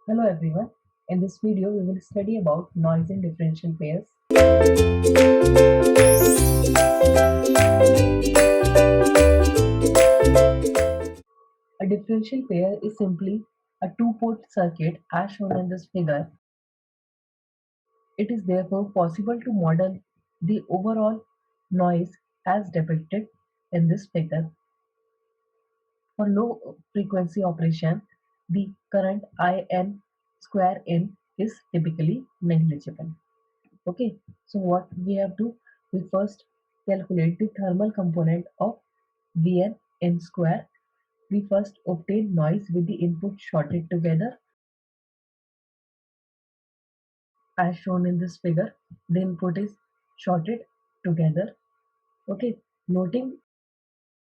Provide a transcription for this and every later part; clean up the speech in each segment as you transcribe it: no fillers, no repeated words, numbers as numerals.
Hello everyone. In this video, we will study about noise in differential pairs. A differential pair is simply a two-port circuit as shown in this figure. It is therefore possible to model the overall noise as depicted in this figure. For low frequency operation, the current IN square in is typically negligible. Okay, so what we have to, we first calculate the thermal component of Vn n square. We first obtain noise with the input shorted together as shown in this figure. The input is shorted together. Okay, noting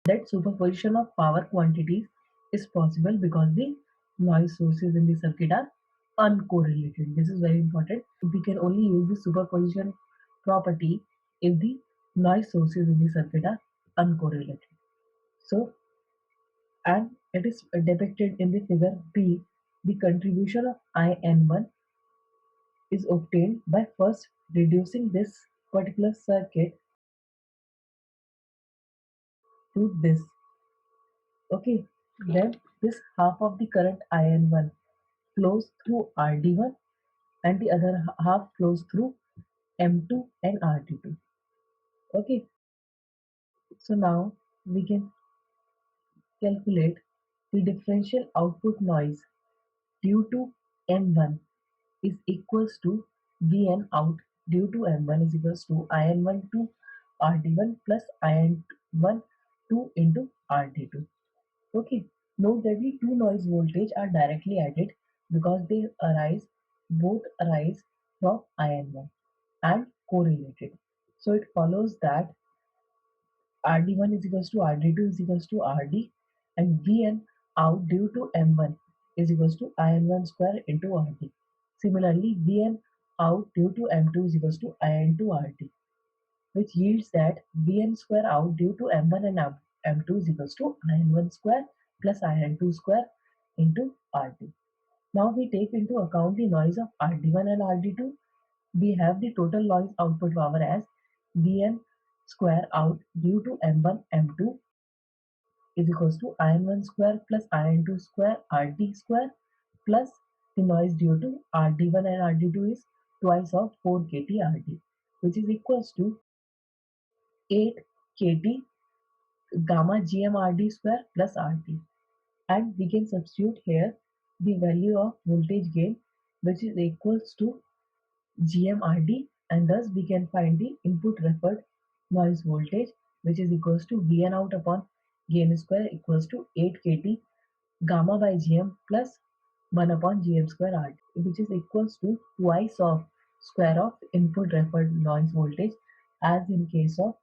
that superposition of power quantities is possible because the noise sources in the circuit are uncorrelated. This is very important. We can only use the superposition property if the noise sources in the circuit are uncorrelated. So, and it is depicted in the figure B. The contribution of IN1 is obtained by first reducing this particular circuit to this. Okay, then this half of the current IN1 flows through RD1 and the other half flows through M2 and RD2. Okay, so now we can calculate the differential output noise due to M1 is equals to Vn out due to M1 is equals to IN1 to RD1 plus IN1 2 into RD2. Okay, note that the two noise voltage are directly added because they both arise from IN1 and correlated. So it follows that RD1 is equals to RD2 is equals to RD and Vn out due to M1 is equals to IN1 square into RD. Similarly, Vn out due to M2 is equals to IN2 RD, which yields that Vn square out due to M1 and M2 is equals to IN1 square plus IN2 square into RD. Now we take into account the noise of RD1 and RD2. We have the total noise output power as Vn square out due to M1 M2 is equals to IN1 square plus IN2 square RD square plus the noise due to RD1 and RD2 is twice of 4 kT RD, which is equals to 8 kT gamma GMRD square plus RD. And we can substitute here the value of voltage gain, which is equals to GMRD, and thus we can find the input referred noise voltage, which is equals to Vn out upon gain square equals to 8 kT gamma by Gm plus 1 upon Gm square RD, which is equals to twice of square of input referred noise voltage as in case of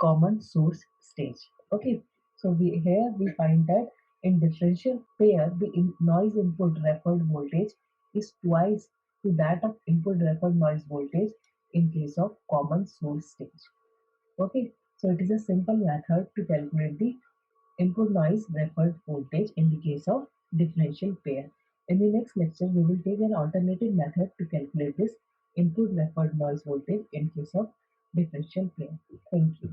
common source stage. Okay, so here we find that in differential pair the noise input referred voltage is twice to that of input referred noise voltage in case of common source stage. Okay, so it is a simple method to calculate the input noise referred voltage in the case of differential pair. In the next lecture, we will take an alternative method to calculate this input referred noise voltage in case of differential pair. Thank you.